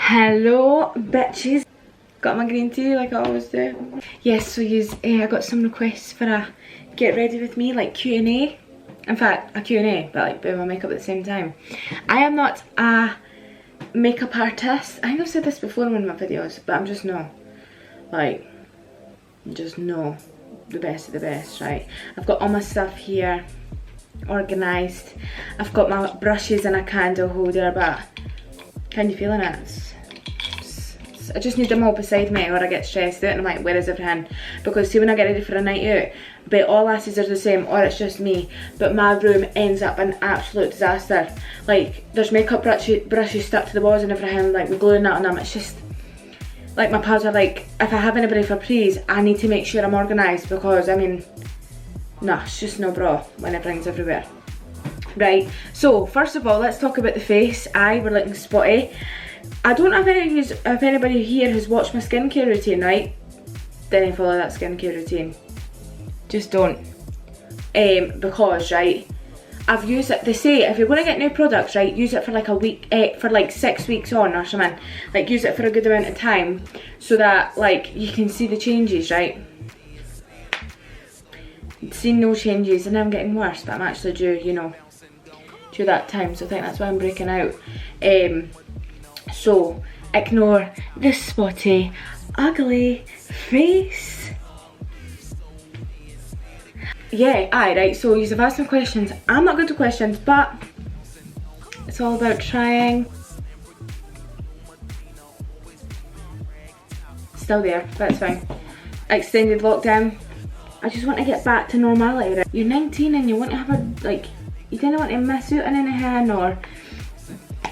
Hello bitches, got my green tea like I always do. Yes, so I got some requests for a get ready with me like Q&A. In fact, a Q&A, but like doing my makeup at the same time. I am not a makeup artist. I think I've said this before in one of my videos, but I'm just no, like, just no, the best of the best, right? I've got all my stuff here organised. I've got my brushes and a candle holder, but can you feeling it? I just need them all beside me or I get stressed out and I'm like, where is everything? Because see, when I get ready for a night out, but all lasses are the same or it's just me, but my room ends up an absolute disaster. Like, there's makeup brushes stuck to the walls and everything, like we're gluing that on them. It's just, like, my pals are like, if I have anybody for please, I need to make sure I'm organised, because I mean, nah, it's just no bra when it brings everywhere. Right, so first of all, let's talk about the face. We're looking spotty. I don't know if anybody here has watched my skincare routine, right? Didn't follow that skincare routine. Just don't. Because, right, I've used it, they say if you're going to get new products, right, use it for like a week, for like 6 weeks on or something. Like, use it for a good amount of time so that, like, you can see the changes, right? Seen no changes and I'm getting worse, but I'm actually due, you know, due that time, so I think that's why I'm breaking out. So ignore this spotty, ugly face. Yeah, right, so you've asked some questions. I'm not good at questions, but it's all about trying. Still there, that's fine. Extended lockdown. I just want to get back to normality. Right? You're 19 and you want to have a, like, you didn't want to miss out on anything, or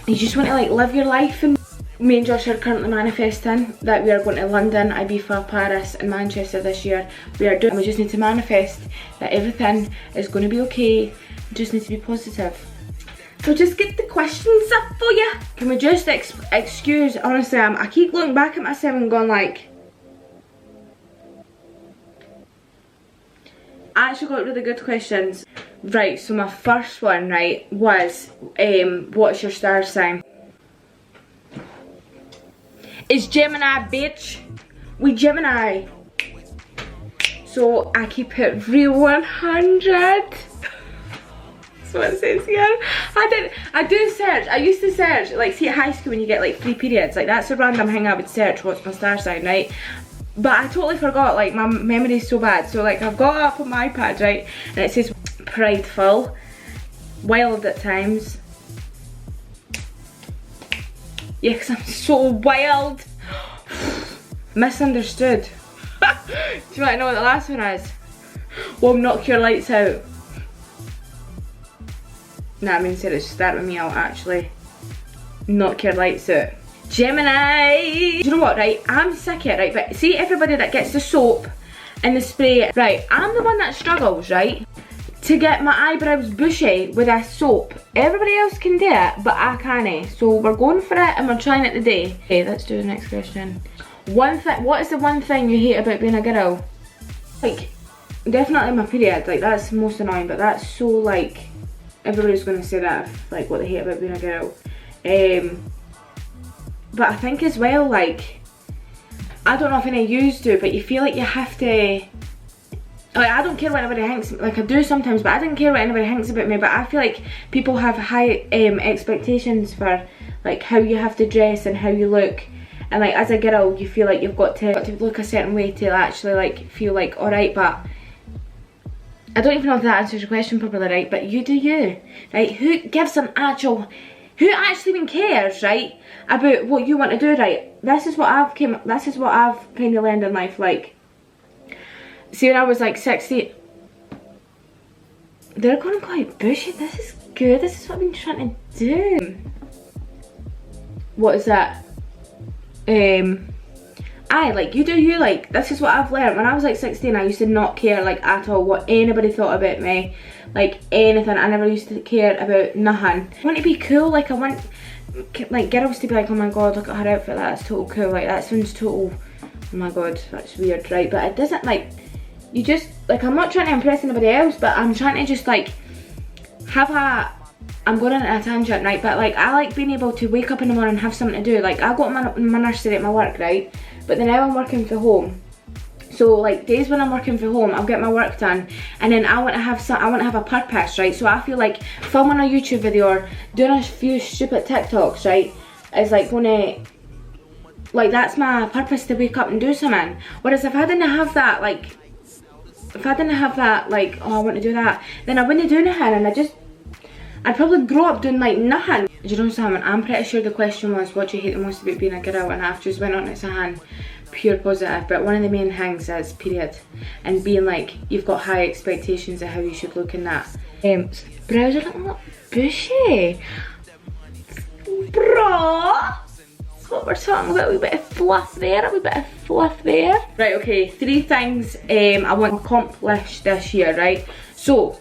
you just want to like live your life. And me and Josh are currently manifesting that we are going to London, Ibiza, Paris and Manchester this year. We just need to manifest that everything is going to be okay. We just need to be positive. So just get the questions up for you. Can we just excuse, honestly, I keep looking back at myself and going like, I actually got really good questions. Right, so my first one, right, was what's your star sign? It's Gemini, bitch. We Gemini. So I keep it real 100. That's what it says here. I do search. I used to search, like, see at high school when you get like 3 periods, like that's a random thing I would search, what's my star sign, right? But I totally forgot, like my memory's so bad. So like I've got it up on my iPad, right, and it says prideful, wild at times. Yeah, because I'm so wild. Misunderstood. Do you want to know what the last one is? Won't knock your lights out. Nah, I mean seriously, start with me, I'll actually knock your lights out. Gemini! Do you know what, right? I'm sick of it, right? But see everybody that gets the soap and the spray, right? I'm the one that struggles, right, to get my eyebrows bushy with a soap. Everybody else can do it, but I can't. So we're going for it and we're trying it today. Okay, let's do the next question. What is the one thing you hate about being a girl? Like, definitely my period. Like, that's most annoying, but that's so, like, everybody's gonna say that, like, what they hate about being a girl. But I think as well, like, I don't know if any of yous do, but you feel like you have to, like, I don't care what anybody thinks, like I do sometimes, but I don't care what anybody thinks about me, but I feel like people have high expectations for, like, how you have to dress and how you look. And like, as a girl, you feel like you've got to look a certain way to actually, like, feel like, alright, but I don't even know if that answers your question properly, right, but you do you, right? Who gives an actual, who actually even cares, right, about what you want to do, right? This is what I've kind of learned in life. Like, see, when I was like 16, they're going quite bushy. This is good. This is what I've been trying to do. What is that? Like, you do you, like, this is what I've learned. When I was like 16, I used to not care, like, at all what anybody thought about me, like, anything. I never used to care about nothing. I want to be cool. Like, I want, like, girls to be like, oh my god, look at her outfit, that's total cool, like, that sounds total, oh my god, that's weird, right? But it doesn't, like, you just, like, I'm not trying to impress anybody else, but I'm trying to just, like, have a I'm going on a tangent, right, but like I like being able to wake up in the morning and have something to do. Like I got my nursery at my work, right, but then now I'm working from home. So like days when I'm working from home, I'll get my work done, and then I want to have a purpose, right? So I feel like filming a YouTube video or doing a few stupid TikToks, right, is like gonna, like, that's my purpose, to wake up and do something. Whereas if I didn't have that, like, oh, I want to do that, then I wouldn't do anything, and I'd probably grow up doing like nothing. Do you know something? I'm pretty sure the question was, what do you hate the most about being a girl? And I've just went on it saying pure positive, but one of the main things is period, and being like, you've got high expectations of how you should look in that. Brows are looking a little bushy, bro. That's what we're talking about. A wee bit of fluff there, a wee bit of fluff there. Right, okay, 3 things I want to accomplish this year, right? So,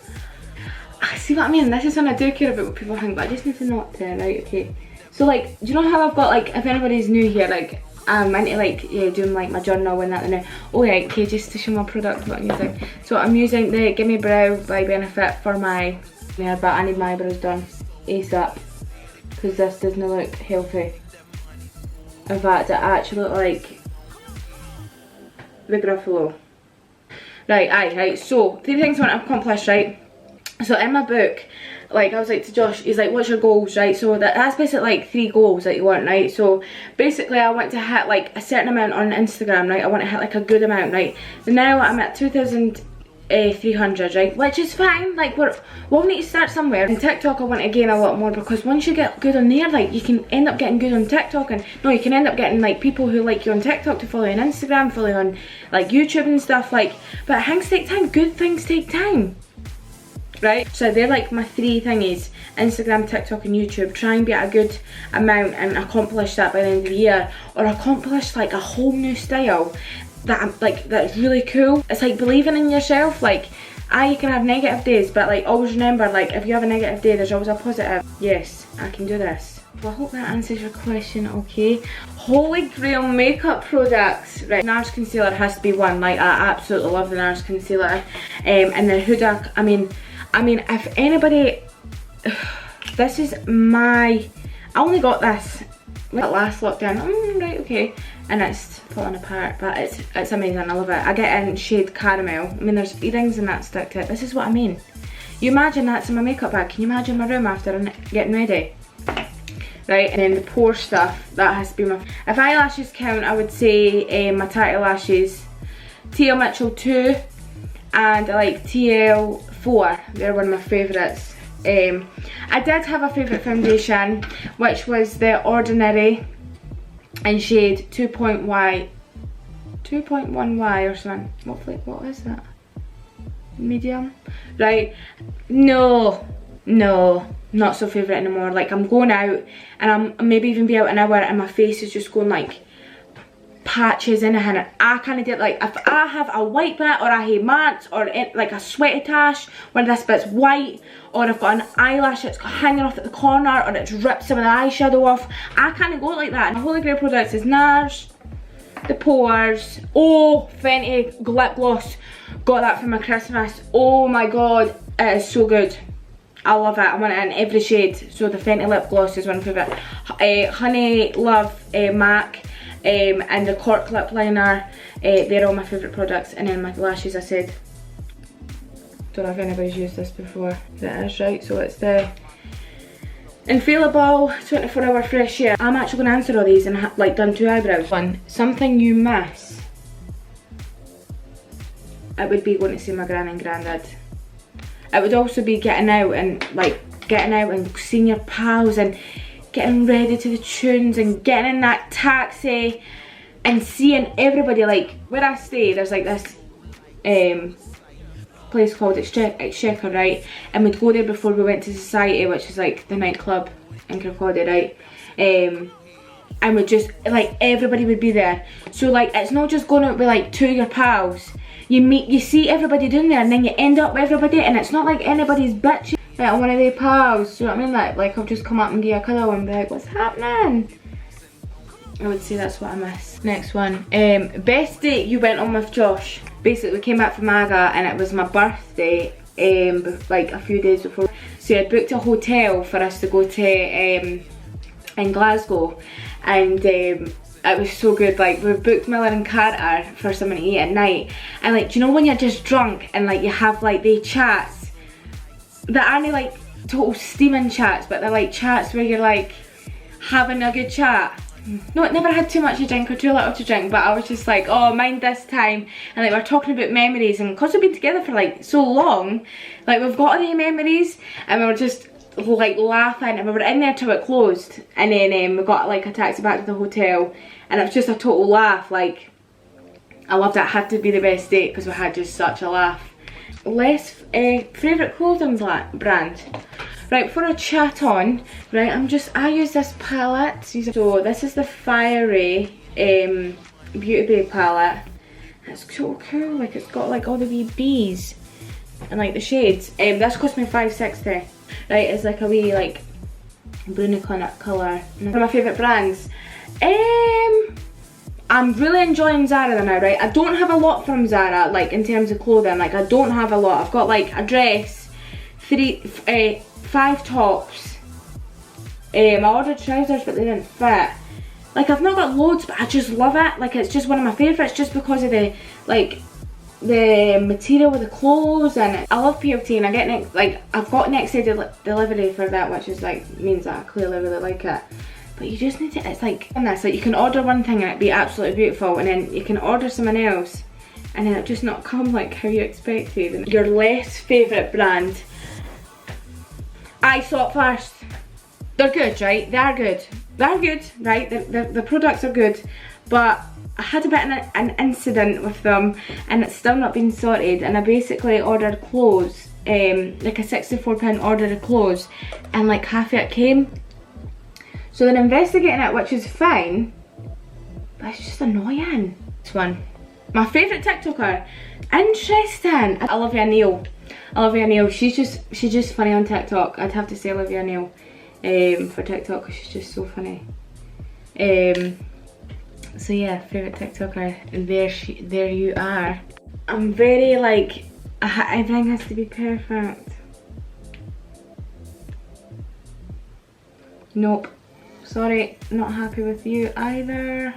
see what I mean? This is when I do care about what people think, but I just need to not to, right? Okay. So like, do you know how I've got, like, if anybody's new here, like, I'm into like, yeah, doing like my journal and that and that. Oh yeah, okay, just to show my product what I'm using. So I'm using the Gimme Brow by Benefit for my hair, but I need my eyebrows done ASAP, because this doesn't look healthy. In fact, it actually look like the Gruffalo. Right, so 3 things I want to accomplish, right? So in my book, like I was like to Josh, he's like, what's your goals, right? So that's basically like 3 goals that you want, right? So basically I want to hit like a certain amount on Instagram, right? I want to hit like a good amount, right? So now I'm at 2,300, right? Which is fine, like we'll need to start somewhere. And TikTok I want to gain a lot more, because once you get good on there, like you can end up getting good on TikTok, and no, you can end up getting like people who like you on TikTok to follow you on Instagram, follow you on like YouTube and stuff, like, but things take time, good things take time. Right, so they're like my 3 thingies: Instagram, TikTok and YouTube. Try and be at a good amount and accomplish that by the end of the year, or accomplish like a whole new style that I'm like, that's really cool. It's like believing in yourself. Like, you can have negative days, but like always remember, like if you have a negative day, there's always a positive. Yes, I can do this. Well, I hope that answers your question, okay? Holy Grail makeup products. Right, NARS concealer has to be one. Like, I absolutely love the NARS concealer. And the Huda, I mean, if anybody, this is my, I only got this last lockdown, right, okay, and it's falling apart, but it's amazing, I love it. I get it in shade caramel. I mean, there's earrings and that stuck to it. This is what I mean. You imagine that's in my makeup bag. Can you imagine my room after getting ready? Right, and then the pore stuff, that has to be my, if eyelashes count, I would say my Chatty lashes, TL Mitchell 2, and I like TL4, they're one of my favourites. I did have a favourite foundation, which was the Ordinary in shade 2.1Y or something. What is that? Medium? Right, no, not so favourite anymore. Like, I'm going out and I'm maybe even be out an hour and my face is just going like patches in it, and I kind of did, like, if I have a white bit or a hay marks or like a sweaty tash where this bit's white, or I've got an eyelash that's hanging off at the corner, or it's ripped some of the eyeshadow off, I kind of go like that. And my Holy Grail products is NARS, the Pores, oh, Fenty lip gloss, got that for my Christmas. Oh my god, it is so good. I love it. I want it in every shade. So the Fenty lip gloss is one of my favourite. Honey Love MAC. And the Cork lip liner, they're all my favourite products. And then my lashes, I said, don't know if anybody's used this before. That is right, so it's the Infallible 24-hour fresh air. I'm actually going to answer all these and like done 2 eyebrows. One, something you miss. It would be going to see my gran and granddad. It would also be getting out and seeing your pals and getting ready to the tunes and getting in that taxi and seeing everybody. Like, where I stay, there's like this place called Exchequer, right? And we'd go there before we went to Society, which is like the nightclub in Kirkcaldy, right? And we'd just, like, everybody would be there. So like, it's not just going out with like 2 of your pals. You see everybody doing there, and then you end up with everybody, and it's not like anybody's bitching like one of their pals. Do you know what I mean? Like I'll just come up and give a cuddle and be like, what's happening? I would say that's what I miss. Next one, best date you went on with Josh. Basically, we came back from Aga and it was my birthday like a few days before. So I booked a hotel for us to go to in Glasgow, and it was so good. Like, we booked Miller and Carter for something to eat at night, and like, do you know when you're just drunk and like you have like the chats that aren't like total steaming chats, but they're like chats where you're like having a good chat. No, it never had too much to drink or too little to drink, but I was just like, oh, mind this time. And like, we're talking about memories, and because we've been together for like so long, like we've got any memories, and we were just like laughing, and we were in there till it closed, and then we got like a taxi back to the hotel, and it was just a total laugh. Like, I loved it. It had to be the best date because we had just such a laugh. Less favourite clothing brand. Right, before I chat on, right, I use this palette. So this is the Fiery Beauty Bay palette. It's so cool, like it's got like all the wee bees and like the shades. This cost me $5.60. Right, it's like a wee like brownie colour. One of my favourite brands. I'm really enjoying Zara now, right? I don't have a lot from Zara, like in terms of clothing. Like, I don't have a lot. I've got like a dress, 5 tops. I ordered trousers, but they didn't fit. Like, I've not got loads, but I just love it. Like, it's just one of my favourites, just because of the like the material with the clothes, and I love PLT, and I get I've got next day delivery for that, which is like means that I clearly really like it. But you just need to, it's like this, like you can order one thing and it'd be absolutely beautiful, and then you can order something else and then it just not come like how you expected. And your less favourite brand. I thought first. They're good, right? They are good. They're good, right? The products are good, but I had a bit of an incident with them, and it's still not been sorted. And I basically ordered clothes, like a £64 order of clothes, and like half it came. So then investigating it, which is fine, but it's just annoying. This one, my favourite TikToker. Interesting. Olivia Neal. Olivia Neal. She's just funny on TikTok. I'd have to say Olivia Neal for TikTok, because she's just so funny. So yeah, favourite TikToker, and there you are. I'm very like, everything has to be perfect. Nope. Sorry, not happy with you either.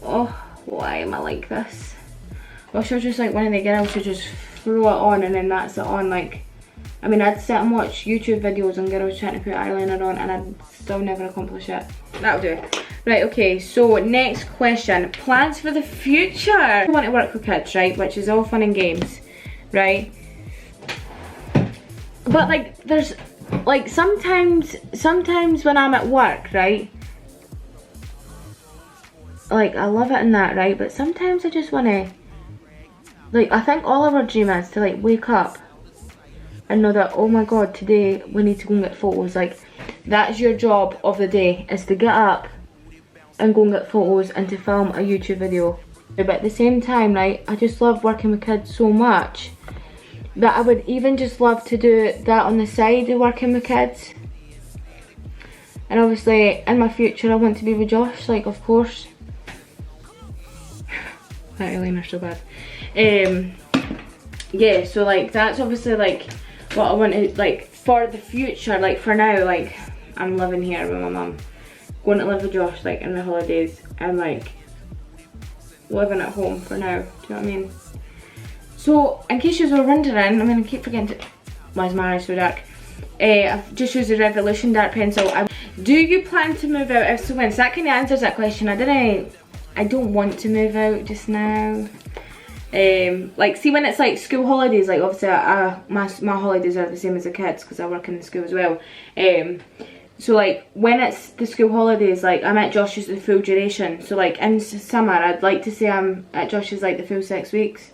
Oh, why am I like this? I wish I was just like one of the girls who just throw it on and then that's it on. Like, I mean, I'd sit and watch YouTube videos on girls trying to put eyeliner on, and I'd still never accomplish it. That'll do. Right, okay, so next question. Plans for the future. I want to work with kids, right? Which is all fun and games, right? But like, there's like sometimes when I'm at work, right, like I love it and that, right, but sometimes I just want to, like, I think all of our dream is to like wake up and know that, oh my god, today we need to go and get photos. Like, that's your job of the day, is to get up and go and get photos and to film a YouTube video. But at the same time, right, I just love working with kids so much that I would even just love to do that on the side of working with kids. And obviously in my future I want to be with Josh, like, of course. That eyeliner's so bad. Yeah, so like that's obviously like what I want to, like, for the future. Like, for now, like, I'm living here with my mum, going to live with Josh like in the holidays, and like living at home for now, do you know what I mean? So, in case you were wondering, I'm going to keep forgetting to... Why is my eyes so dark? I've just used the Revolution dark pencil. Do you plan to move out? If so, when? So that kind of answers that question. I don't want to move out just now. Like, see, when it's like school holidays, like obviously my holidays are the same as the kids because I work in the school as well. So like when it's the school holidays, like I'm at Josh's the full duration. So like in summer, I'd like to say I'm at Josh's like the full 6 weeks.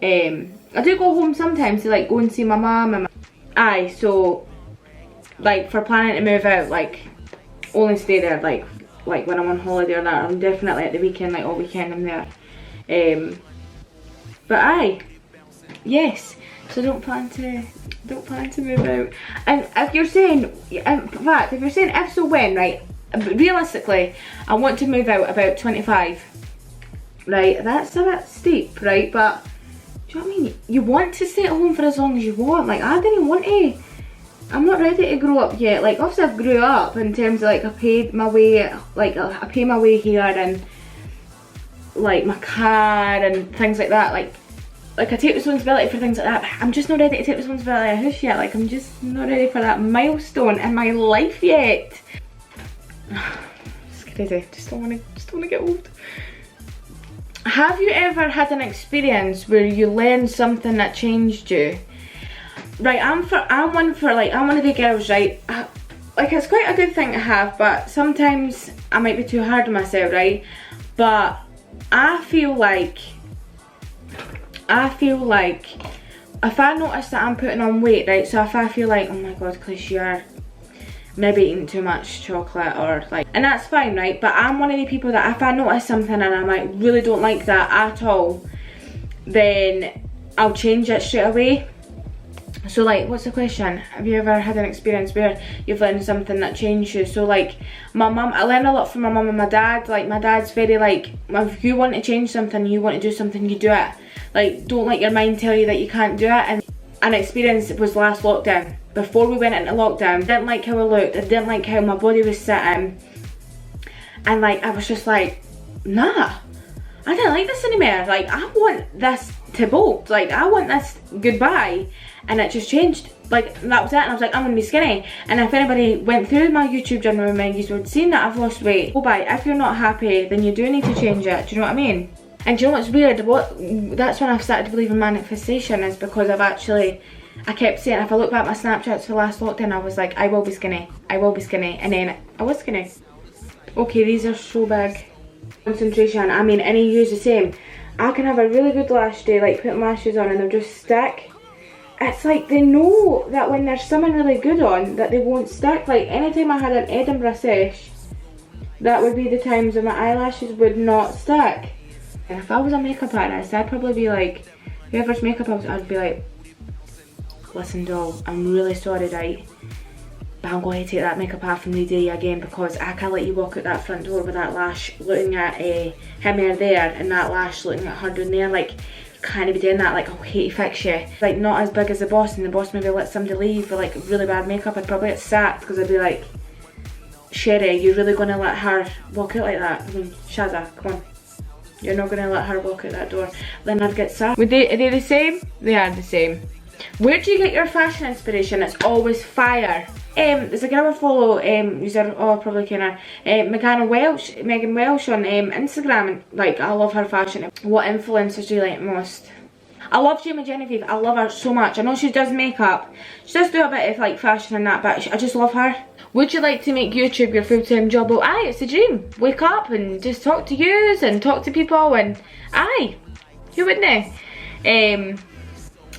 I do go home sometimes to like go and see my mum and aye, so like for planning to move out, like only stay there like when I'm on holiday or that. I'm definitely at the weekend, like all weekend I'm there. But aye, yes, so don't plan to move out. And if you're saying, in fact, if you're saying if so when, right, realistically I want to move out about 25, right? That's a bit steep, right? But Do you know what I mean? You want to stay at home for as long as you want. Like, I didn't want to. I'm not ready to grow up yet. Like, obviously I've grew up in terms of like I paid my way, like I pay my way here and like my car and things like that. Like I take responsibility for things like that. But I'm just not ready to take responsibility of a house yet. Like, I'm just not ready for that milestone in my life yet. It's crazy. Just don't want to get old. Have you ever had an experience where you learned something that changed you? Right, I'm one of the girls, right? Like, it's quite a good thing to have, but sometimes I might be too hard on myself, right? But I feel like if I notice that I'm putting on weight, right? So if I feel like, oh my god, Chris, you're maybe eating too much chocolate or like, and that's fine, right? But I'm one of the people that if I notice something and I like really don't like that at all, then I'll change it straight away. So like, what's the question? Have you ever had an experience where you've learned something that changed you? So like, my mum, I learned a lot from my mum and my dad. Like, my dad's very like, if you want to change something, you want to do something, you do it. Like, don't let your mind tell you that you can't do it. And an experience was last lockdown. Before we went into lockdown, I didn't like how I looked, I didn't like how my body was sitting. And like, I was just like, nah, I don't like this anymore. Like, I want this to bolt. Like, I want this goodbye. And it just changed. Like, that was it. And I was like, I'm gonna be skinny. And if anybody went through my YouTube journey with me, you would have seen that I've lost weight. Go by, if you're not happy, then you do need to change it. Do you know what I mean? And do you know what's weird? That's when I've started to believe in manifestation, is because I kept saying, if I look back at my Snapchats for last lockdown, I was like, I will be skinny, I will be skinny, and then I was skinny. Okay, these are so big. Concentration, I mean, any use the same. I can have a really good lash day, like putting lashes on and they'll just stick. It's like they know that when there's something really good on, that they won't stick. Like, anytime I had an Edinburgh sesh, that would be the times when my eyelashes would not stick. And if I was a makeup artist, I'd probably be like, whoever's makeup artist, I'd be like, listen doll, I'm really sorry, right? But I'm going to take that makeup off and redo you again, because I can't let you walk out that front door with that lash looking at him or there, and that lash looking at her down there. Like, you can't be doing that. Like, I'll hate to fix you. Like, not as big as the boss, and the boss maybe let somebody leave with like really bad makeup. I'd probably get sacked, because I'd be like, Sherry, you're really going to let her walk out like that? I mean, Shazza, come on. You're not going to let her walk out that door. Then I'd get sacked. Are they the same? They are the same. Where do you get your fashion inspiration? It's always fire. There's a girl I follow, probably kinda, Megan Welsh on Instagram, and like, I love her fashion. What influencers do you like most? I love Jamie Genevieve, I love her so much. I know she does makeup, she does do a bit of like fashion and that, but I just love her. Would you like to make YouTube your full-time job? Well, aye, it's a dream. Wake up and just talk to yous and talk to people, and aye, who wouldn't?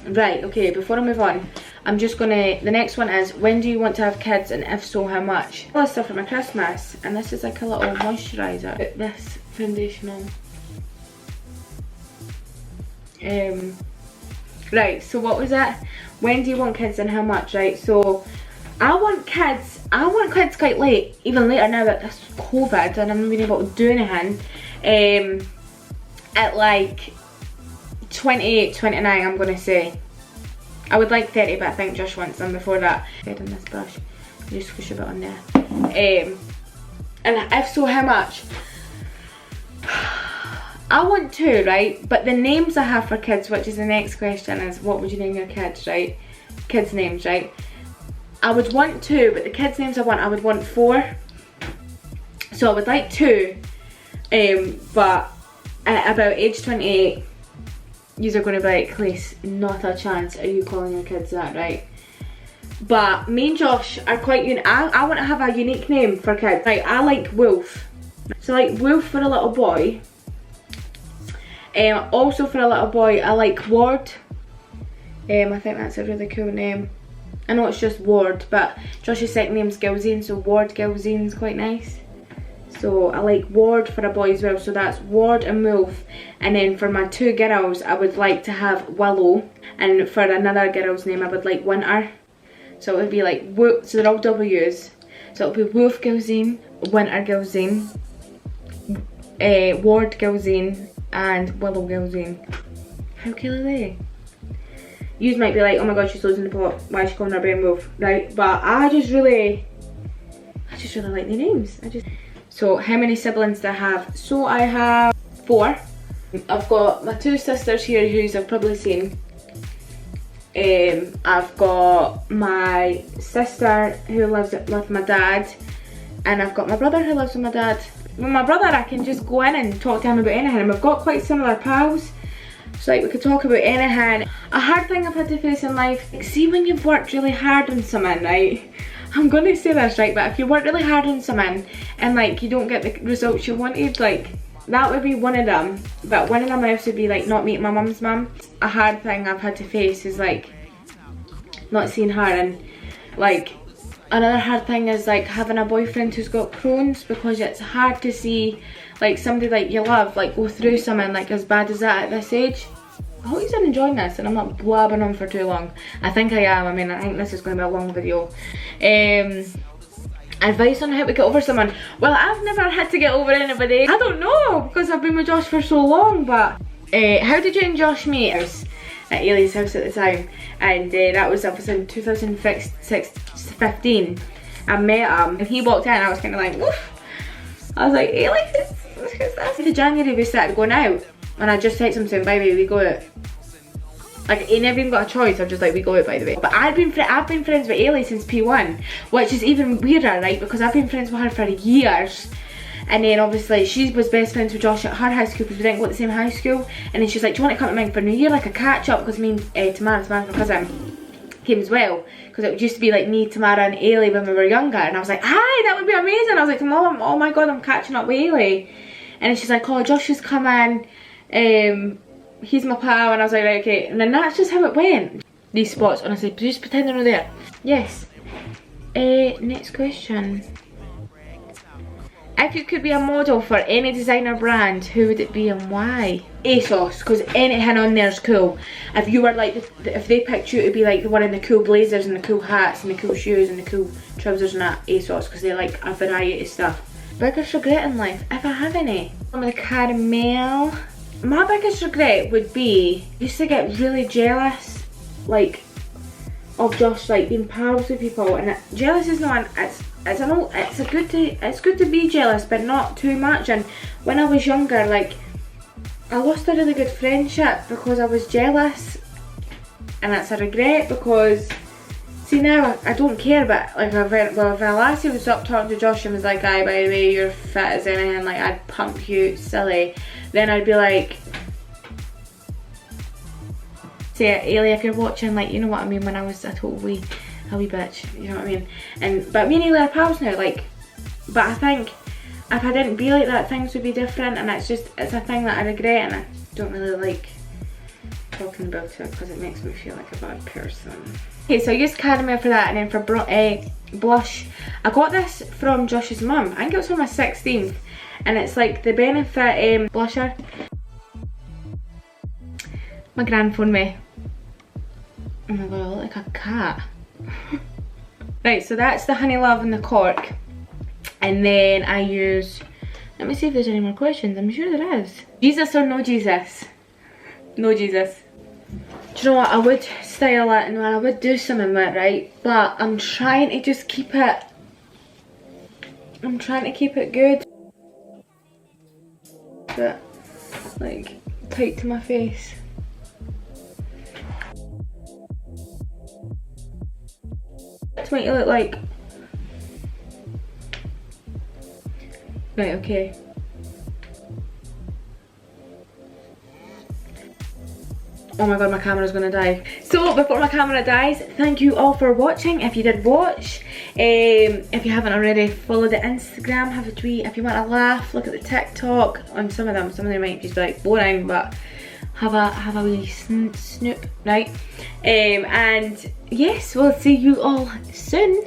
Right, okay, before I move on, I'm just gonna, the next one is, when do you want to have kids, and if so, how much? All this stuff for my Christmas, and this is like a little moisturiser. Put this foundation on. Right, so what was that? When do you want kids and how much? Right, so I want kids quite late, even later now that this COVID and I'm not being able to do anything. At like 28, 29, I'm gonna say. I would like 30, but I think Josh wants them before that. Head on this brush, just squish a bit on there. And if so, how much? I want 2, right? But the names I have for kids, which is the next question, is what would you name your kids, right? Kids' names, right? I would want 2, but the kids' names I would want 4. So I would like 2, but at about age 28, yous are going to be like, Clace, not a chance are you calling your kids that, right? But me and Josh are quite unique. I want to have a unique name for kids. Like, I like Wolf. So like Wolf for a little boy. Also for a little boy, I like Ward. I think that's a really cool name. I know it's just Ward, but Josh's second name's Gilzine, so Ward Gilzine's quite nice. So I like Ward for a boy as well, so that's Ward and Wolf. And then for my 2 girls, I would like to have Willow, and for another girl's name, I would like Winter. So it would be like, so they're all W's. So it would be Wolf Gilzine, Winter Gilzine, Ward Gilzine, and Willow Gilzine. How cool are they? You might be like, oh my god, she's losing the plot. Why is she calling her brain wolf? Right, but I just really like the names. So how many siblings do I have? So I have 4. I've got my 2 sisters here, who I've probably seen. I've got my sister who lives with my dad, and I've got my brother who lives with my dad. With my brother, I can just go in and talk to him about anything, and we've got quite similar pals. So like we could talk about anything. A hard thing I've had to face in life, like, see when you've worked really hard on something, right? I'm gonna say this, right, but if you work really hard on something and like you don't get the results you wanted, like that would be one of them. But one of them else would be like not meeting my mum's mum. A hard thing I've had to face is like not seeing her, and like another hard thing is like having a boyfriend who's got Crohn's, because it's hard to see like somebody like you love like go through something like as bad as that at this age. I hope you're enjoying this and I'm not blabbing on for too long. I think I am. I mean, I think this is going to be a long video. Advice on how to get over someone. Well, I've never had to get over anybody. I don't know, because I've been with Josh for so long, but how did you and Josh meet? I was at Ailey's house at the time, and that was in 2015. I met him and he walked in and I was kind of like, woof. I was like, Ailey, who's this? In January we started going out, and I just texted him saying, by the way, we go out. Like, he never even got a choice. I'm just like, we go out, by the way. But I've been friends with Ailey since P1, which is even weirder, right? Because I've been friends with her for years. And then obviously she was best friends with Josh at her high school because we didn't go to the same high school. And then she's like, do you want to come to mine for New Year, like a catch up? Because me and Tamara's my cousin came as well. Because it used to be like me, Tamara and Ailey when we were younger. And I was like, hi, that would be amazing. I was like to Mum, oh my god, I'm catching up with Ailey. And then she's like, oh, Josh is coming. He's my pal. And I was like, right, okay. And then that's just how it went. These spots, honestly, just pretend they're not there. Yes. Next question. If you could be a model for any designer brand, who would it be and why? ASOS, because anything on there is cool. If you were like, if they picked you to be like the one in the cool blazers and the cool hats and the cool shoes and the cool trousers and that, ASOS, because they like a variety of stuff. Biggest regret in life, if I have any. I'm with a caramel. My biggest regret would be, I used to get really jealous, like, of Josh like being pals with people, and jealous is not, it's good to be jealous, but not too much. And when I was younger, like, I lost a really good friendship because I was jealous, and that's a regret. Because see, now I don't care, but like if a lassie would stop talking to Josh and was like, aye, by the way, you're fit as anything, like I'd pump you silly, then I'd be like, say, Ailey, if you're watching, like, you know what I mean, when I was a total wee bitch, you know what I mean? But me and Ailey are pals now, like, but I think if I didn't be like that, things would be different, and it's a thing that I regret, and I don't really like talking about it because it makes me feel like a bad person. Okay, so I used caramel for that, and then for blush, I got this from Josh's mum. I think it was for my 16th, and it's like the Benefit blusher. My gran phoned me. Oh my god, I look like a cat. Right, so that's the Honey Love and the cork. And then I use, let me see if there's any more questions. I'm sure there is. Jesus or no Jesus? No Jesus. Do you know what? I would style it and I would do something with it, right? But I'm trying to just keep it, good. But, like, tight to my face. To make you look like, right, okay. Oh my god, my camera's gonna die. So before my camera dies, thank you all for watching. If you did watch, if you haven't already, follow the Instagram, have a tweet. If you want to laugh, look at the TikTok. On some of them might just be like boring, but have a wee snoop, right? And yes, we'll see you all soon.